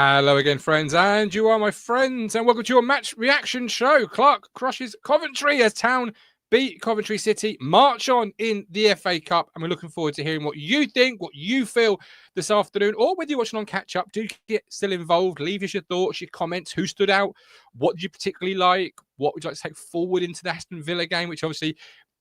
Hello again, friends, and you are my friends, and welcome to your match reaction show. Clarke crushes Coventry as Town beat Coventry City, march on in the FA Cup, and we're looking forward to hearing what you think, what you feel this afternoon, or whether you're watching on catch-up. Do get still involved. Leave us your thoughts, your comments. Who stood out? What did you particularly like? What would you like to take forward into the Aston Villa game, which obviously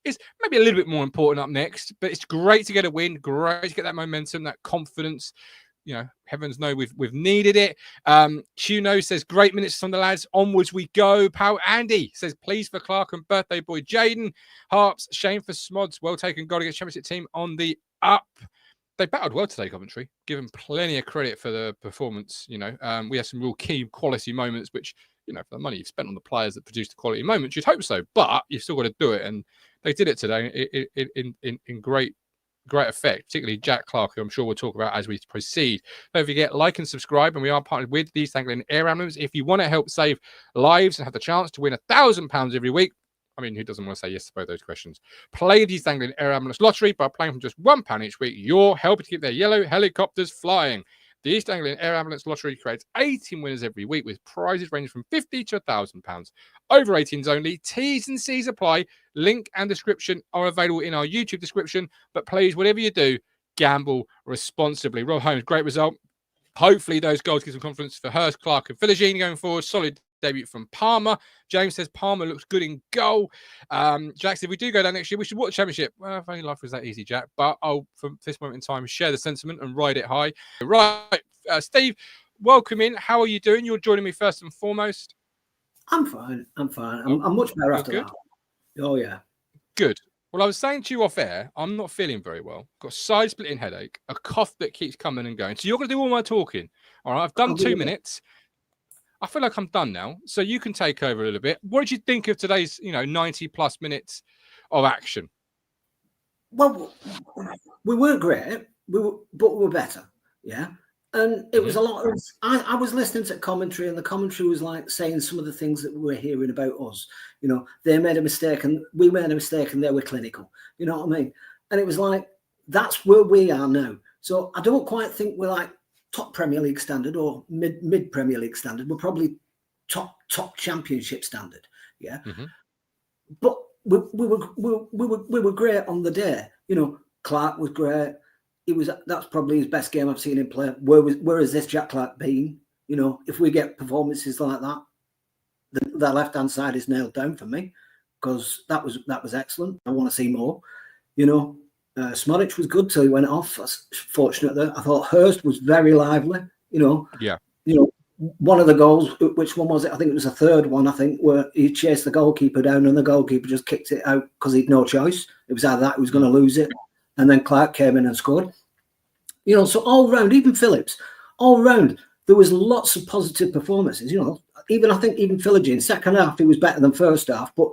is maybe a little bit more important up next, but it's great to get a win, great to get that momentum, that confidence. You know, heavens know we've needed it. Cuno says, great minutes from the lads. Onwards we go. Pal Andy says, please for Clarke and birthday boy Jaden. Harps, shame for Smods. Well taken goal against Championship team on the up. They battled well today, Coventry. Give them plenty of credit for the performance. You know, we had some real key quality moments, which, you know, for the money you've spent on the players that produced the quality moments, you'd hope so. But you've still got to do it. And they did it today in great effect, particularly Jack Clarke, who I'm sure we'll talk about as we proceed. Don't forget, like and subscribe, and we are partnered with the Anglian Air Ambulance. If you want to help save lives and have the chance to win £1,000 every week, I mean, who doesn't want to say yes to both those questions? Play the Anglian Air Ambulance Lottery by playing from just £1 each week. You're helping to keep their yellow helicopters flying. The East Anglian Air Ambulance Lottery creates 18 winners every week with prizes ranging from £50 to £1,000. Over 18s only. T's and C's apply. Link and description are available in our YouTube description. But please, whatever you do, gamble responsibly. Rob Holmes, great result. Hopefully those goals give some confidence for Hurst, Clarke and Philogene going forward. Solid debut from Palmer. James says Palmer looks good in goal. Jack said, if we do go down next year, we should watch the Championship. Well, if only life was that easy, Jack. But I'll, from this moment in time, share the sentiment and ride it high. Right, Steve, welcome in. How are you doing? You're joining me first and foremost. I'm fine. I'm much better after that. Oh, yeah. Good. Well, I was saying to you off air, I'm not feeling very well. Got a side-splitting headache, a cough that keeps coming and going. So you're going to do all my talking. All right, I've done 2 minutes. I feel like I'm done now, so you can take over a little bit. What did you think of today's, 90-plus minutes of action? Well, we weren't great, but we were better, yeah. And it was a lot of. I was listening to commentary, and the commentary was like saying some of the things that we were hearing about us. You know, they made a mistake, and we made a mistake, and they were clinical. You know what I mean? And it was like that's where we are now. So I don't quite think we're like top Premier League standard or mid Premier League standard. We're probably top Championship standard, yeah. But we were great on the day. You know, Clarke was great. That's probably his best game I've seen him play. Where has this Jack Clarke been? You know, if we get performances like that, the left hand side is nailed down for me because that was excellent. I want to see more. You know. Smodic was good till he went off. That's fortunate there. I thought Hurst was very lively. You know, one of the goals. Which one was it? I think it was the third one. I think where he chased the goalkeeper down and the goalkeeper just kicked it out because he'd no choice. It was either that he was going to lose it, and then Clarke came in and scored. You know, so all round, even Phillips, all round there was lots of positive performances. You know, I think even Philogene second half he was better than first half, but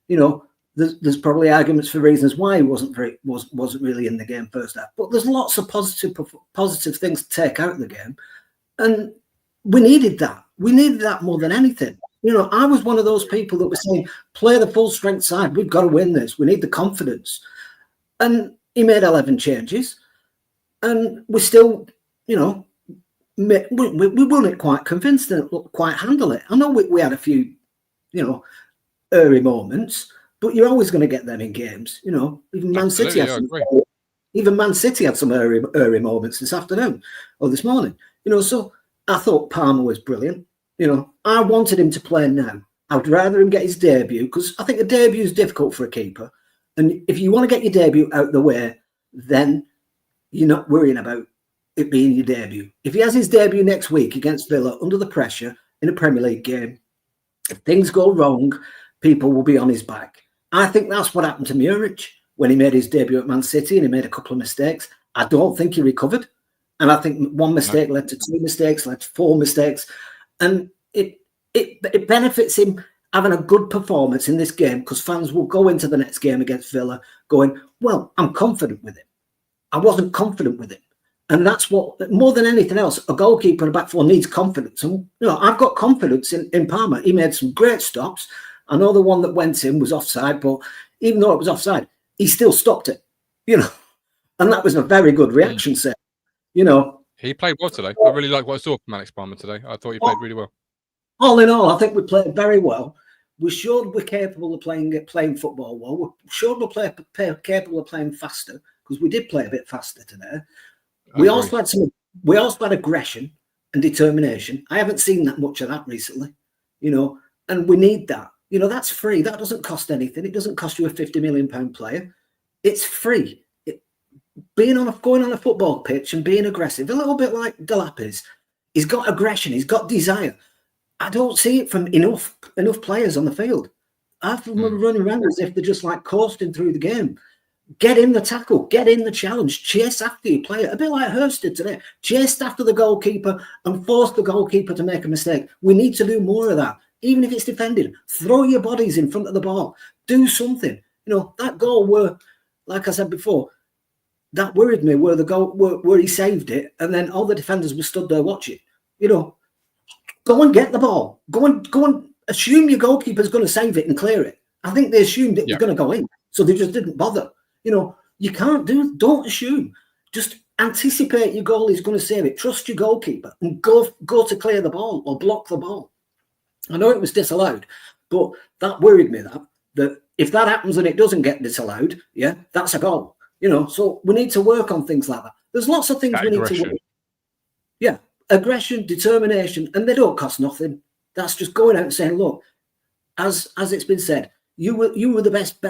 you know. There's probably arguments for reasons why he wasn't really in the game first half, but there's lots of positive things to take out of the game, and we needed that. We needed that more than anything. You know, I was one of those people that were saying, "Play the full strength side. We've got to win this. We need the confidence." And he made 11 changes, and we still, you know, we weren't quite convinced and quite handle it. I know we had a few, you know, early moments. But you're always going to get them in games, you know. Even Man City had some early moments this afternoon or this morning, you know. So I thought Palmer was brilliant. You know, I wanted him to play now. I'd rather him get his debut because I think a debut is difficult for a keeper. And if you want to get your debut out the way, then you're not worrying about it being your debut. If he has his debut next week against Villa under the pressure in a Premier League game, if things go wrong, people will be on his back. I think that's what happened to Muric when he made his debut at Man City and he made a couple of mistakes. I don't think he recovered. And I think one mistake led to 2 mistakes, led to 4 mistakes. And it benefits him having a good performance in this game because fans will go into the next game against Villa going, well, I'm confident with him. I wasn't confident with him. And that's what, more than anything else, a goalkeeper in a back four needs confidence. And, you know, I've got confidence in Palmer. He made some great stops. I know the one that went in was offside, but even though it was offside, he still stopped it, you know. And that was a very good reaction set, you know. He played well today. I really like what I saw from Alex Palmer today. I thought he played really well. All in all, I think we played very well. We showed we're capable of playing football well. We showed we're capable of playing faster, because we did play a bit faster today. We also had aggression and determination. I haven't seen that much of that recently, and we need that. That's free. That doesn't cost anything. It doesn't cost you a £50 million player. It's free. Going on a football pitch and being aggressive, a little bit like Delap is. He's got aggression. He's got desire. I don't see it from enough players on the field. Half of them are running around as if they're just like coasting through the game. Get in the tackle, get in the challenge, chase after your player, a bit like Hurst did today. Chased after the goalkeeper and forced the goalkeeper to make a mistake. We need to do more of that, even if it's defending. Throw your bodies in front of the ball. Do something. That goal were, like I said before, that worried me, where the goal where he saved it, and then all the defenders were stood there watching. Go and get the ball. Go and assume your goalkeeper's going to save it and clear it. I think they assumed it was going to go in, so they just didn't bother. You can't don't assume. Just anticipate your goalie's going to save it. Trust your goalkeeper and go to clear the ball or block the ball. I know it was disallowed, but that worried me, that if that happens and it doesn't get disallowed, that's a goal. So we need to work on things like that. There's lots of things we need to work. Yeah. Aggression, determination, and they don't cost nothing. That's just going out and saying, look, as it's been said, you were the best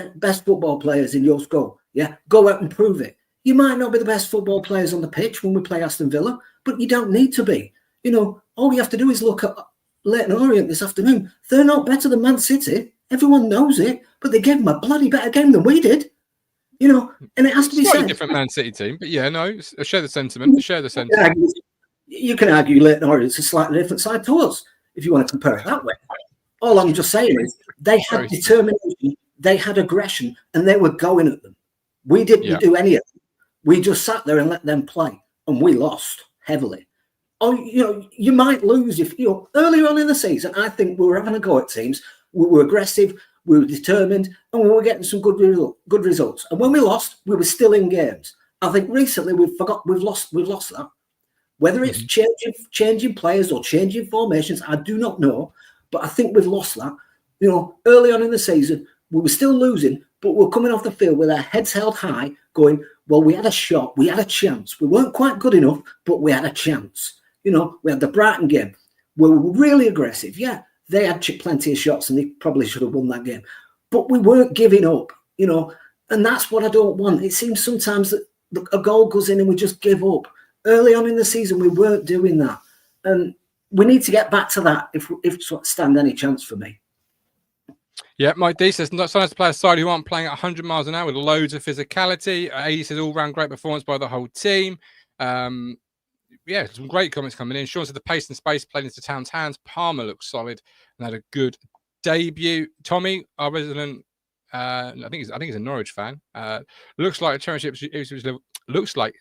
football players in your school. Yeah, go out and prove it. You might not be the best football players on the pitch when we play Aston Villa, but you don't need to be. All you have to do is look at Leyton Orient this afternoon. They're not better than Man City. Everyone knows it, but they gave them a bloody better game than we did. And it has to be said. Different Man City team, but I share the sentiment. You can argue Leyton Orient's a slightly different side to us, if you want to compare it that way. All I'm just saying is they had determination, they had aggression, and they were going at them. We didn't do any of it. We just sat there and let them play, and we lost heavily. You might lose if, earlier on in the season, I think we were having a go at teams. We were aggressive, we were determined, and we were getting some good results. And when we lost, we were still in games. I think recently we've lost that. Whether it's changing players or changing formations, I do not know. But I think we've lost that. Early on in the season, we were still losing, but we're coming off the field with our heads held high, going, well, we had a shot, we had a chance. We weren't quite good enough, but we had a chance. We had the Brighton game. We were really aggressive. Yeah, they had plenty of shots and they probably should have won that game. But we weren't giving up, and that's what I don't want. It seems sometimes that a goal goes in and we just give up. Early on in the season, we weren't doing that. And we need to get back to that if stand any chance for me. Yeah, Mike D says, not so nice to play a side who aren't playing at 100 miles an hour with loads of physicality. AD says, all-round great performance by the whole team. Some great comments coming in. Sean said, the pace and space played into Town's hands. Palmer looks solid and had a good debut. Tommy, our resident, I think he's a Norwich fan. Looks like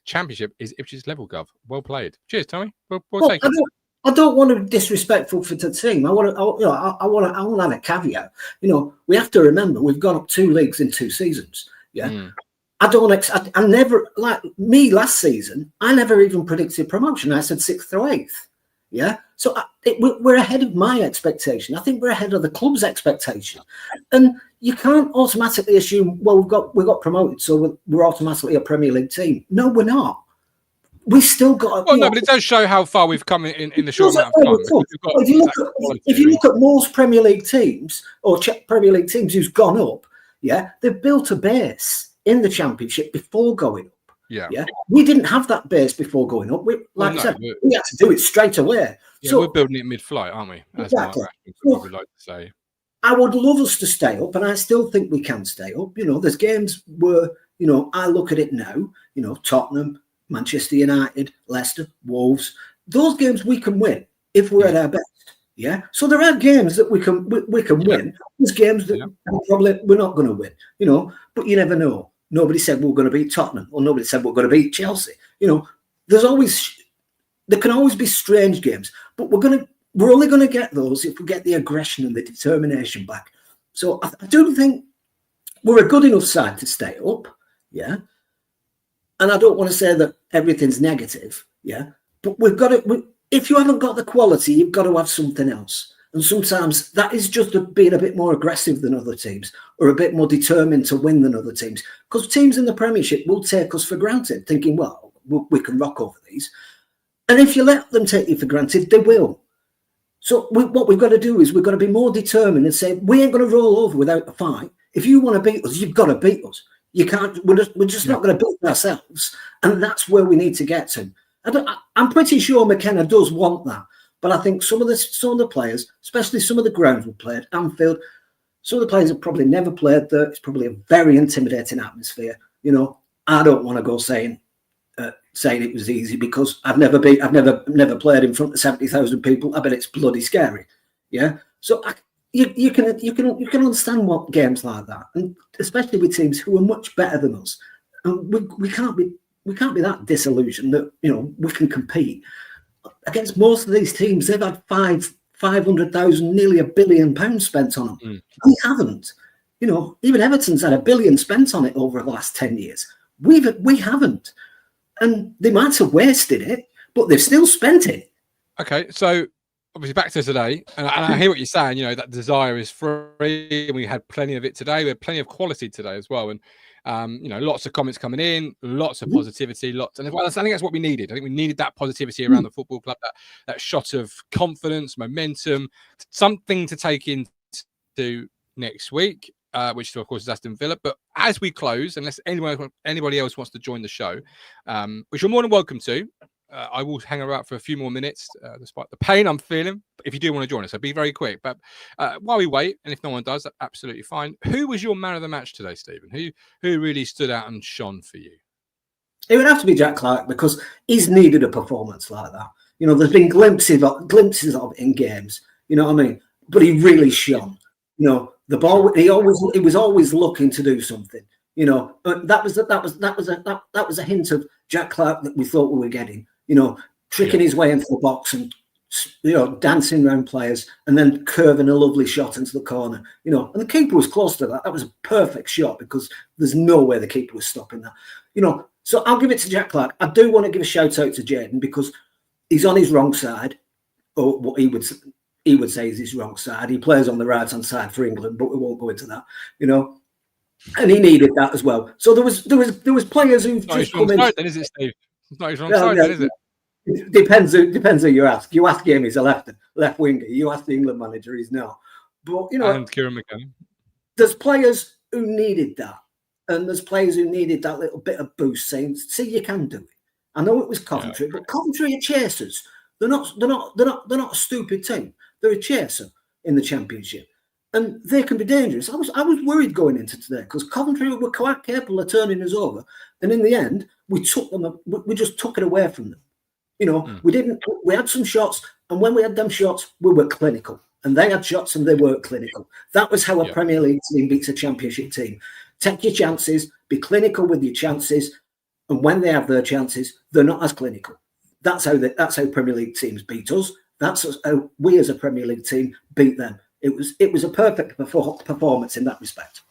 championship is Ipswich level, Gov. Well played. Cheers, Tommy. We'll take it. I don't want to be disrespectful for the team. I want to add a caveat. We have to remember we've gone up 2 leagues in 2 seasons. Yeah. I never, like me last season, I never even predicted promotion. I said 6th or 8th. Yeah. So we're ahead of my expectation. I think we're ahead of the club's expectation. And you can't automatically assume, well, we got promoted, so we're automatically a Premier League team. No, we're not. We still got. Well, no, but it does show how far we've come in the short amount of time. If you look at most Premier League teams or Premier League teams who's gone up, they've built a base in the Championship before going up. Yeah. We didn't have that base before going up. We had to do it straight away. Yeah, so we're building it mid-flight, aren't we? Exactly. What we'd like to say. I would love us to stay up, and I still think we can stay up. There's games where I look at it now. Tottenham, Manchester United, Leicester, Wolves. Those games we can win if we're at our best. Yeah. So there are games that we can win. There's games that probably we're not going to win. But you never know. Nobody said we're going to beat Tottenham, or nobody said we're going to beat Chelsea. There can always be strange games, but we're only going to get those if we get the aggression and the determination back. So I do think we're a good enough side to stay up. Yeah. And I don't want to say that everything's negative, but But we've got to. If you haven't got the quality, you've got to have something else. And sometimes that is just being a bit more aggressive than other teams, or a bit more determined to win than other teams. Because teams in the Premiership will take us for granted, thinking, well, we can rock over these. And if you let them take you for granted, they will. So what we've got to do is we've got to be more determined and say, we ain't going to roll over without a fight. If you want to beat us, you've got to beat us. You can't. We're just not going to beat ourselves. And that's where we need to get to. I'm pretty sure McKenna does want that. But I think some of the players, especially some of the grounds we've played, Anfield, some of the players have probably never played there. It's probably a very intimidating atmosphere. You know, I don't want to go saying it was easy, because I've never played in front of 70,000 people. I bet it's bloody scary. Yeah. So you can understand what games like that, and especially with teams who are much better than us. And we can't be that disillusioned that, you know, we can compete. Against most of these teams, they've had 500,000, nearly £1 billion spent on them. We haven't. You know, even Everton's had £1 billion spent on it over the last 10 years. We haven't. And they might have wasted it, but they've still spent it. Okay, so obviously back to today, and I hear what you're saying. You know, that desire is free, and we had plenty of it today. We had plenty of quality today as well, and you know, lots of comments coming in, lots of positivity, and I think that's what we needed. I think we needed that positivity around the football club, that shot of confidence, momentum, something to take into next week, which of course is Aston Villa. But as we close, unless anybody else wants to join the show, which you're more than welcome to, I will hang around for a few more minutes, despite the pain I'm feeling. If you do want to join us, I'll be very quick. But while we wait, and if no one does, that's absolutely fine. Who was your man of the match today, Stephen? Who really stood out and shone for you? It would have to be Jack Clarke, because he's needed a performance like that. You know, there's been glimpses of it in games. You know what I mean? But he really shone. You know, the ball. He was always looking to do something. You know, that was a hint of Jack Clarke that we thought we were getting. You know, tricking his way into the box and, you know, dancing around players and then curving a lovely shot into the corner. You know, and the keeper was close to that. That was a perfect shot, because there's no way the keeper was stopping that. You know, so I'll give it to Jack Clarke. I do want to give a shout out to Jayden, because he's on his wrong side, or what he would say is his wrong side. He plays on the right hand side for England, but we won't go into that. You know, and he needed that as well. So there was players who've just come in. Then is it, Steve? It's not his wrong side, then, is it? It depends who you ask. You ask him, he's a left winger. You ask the England manager, he's not. But, you know, and Kieran McKenna. There's players who needed that, and there's players who needed that little bit of boost, saying, "See, you can do it." I know it was Coventry, but Coventry are chasers. They're not a stupid team. They're a chaser in the Championship, and they can be dangerous. I was worried going into today, because Coventry were quite capable of turning us over, and in the end, we just took it away from them. You know, we had some shots, and when we had them shots, we were clinical. And they had shots and they weren't clinical. That was how a Premier League team beats a Championship team. Take your chances, be clinical with your chances, and when they have their chances, they're not as clinical. That's how Premier League teams beat us. That's how we as a Premier League team beat them. It was a perfect performance in that respect.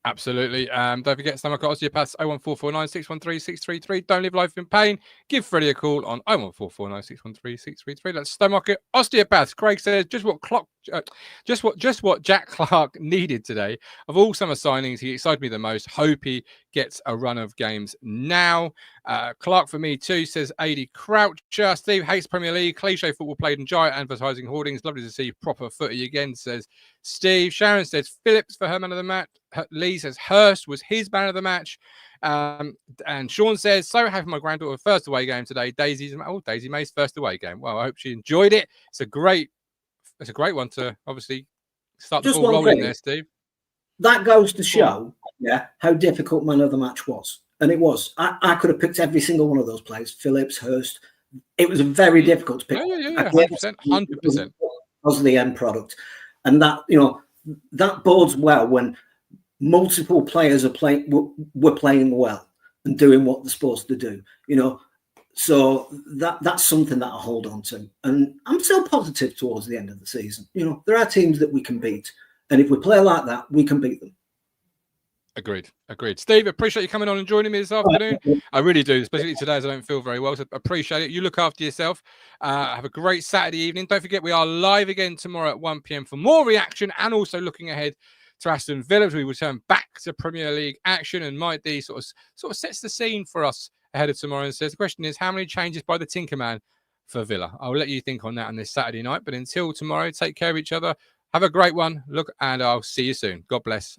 Absolutely. Don't forget, Stowmarket Osteopaths, 01449 613 633. Don't live life in pain. Give Freddie a call on 01449 613 633. That's Stowmarket Osteopaths. Craig says just what Jack Clarke needed today. Of all summer signings, he excited me the most. Hope he gets a run of games now. Clarke for me too, says AD Croucher. Steve hates Premier League. Cliche football played in giant advertising hoardings. Lovely to see proper footy again, says Steve. Sharon says Phillips for her man of the match. Lee says Hurst was his man of the match. And Sean says, so happy my granddaughter's first away game today. Daisy May's first away game. Well, I hope she enjoyed it. It's a great one to obviously start the ball rolling there, Steve. That goes to show how difficult man of the match was. And it was. I could have picked every single one of those players. Phillips, Hurst. It was very difficult to pick. 100%. Because of the end product. And that, you know, that bodes well when multiple players were playing well and doing what they're supposed to do, you know. So that's something that I hold on to. And I'm still positive towards the end of the season. You know, there are teams that we can beat. And if we play like that, we can beat them. Agreed. Steve, appreciate you coming on and joining me this afternoon. I really do, especially today as I don't feel very well. So appreciate it. You look after yourself. Have a great Saturday evening. Don't forget, we are live again tomorrow at 1 p.m. for more reaction, and also looking ahead to Aston Villa as we return back to Premier League action. And Mike D sort of sets the scene for us ahead of tomorrow and says the question is, how many changes by the Tinkerman for Villa? I'll let you think on that on this Saturday night. But until tomorrow, take care of each other. Have a great one. And I'll see you soon. God bless.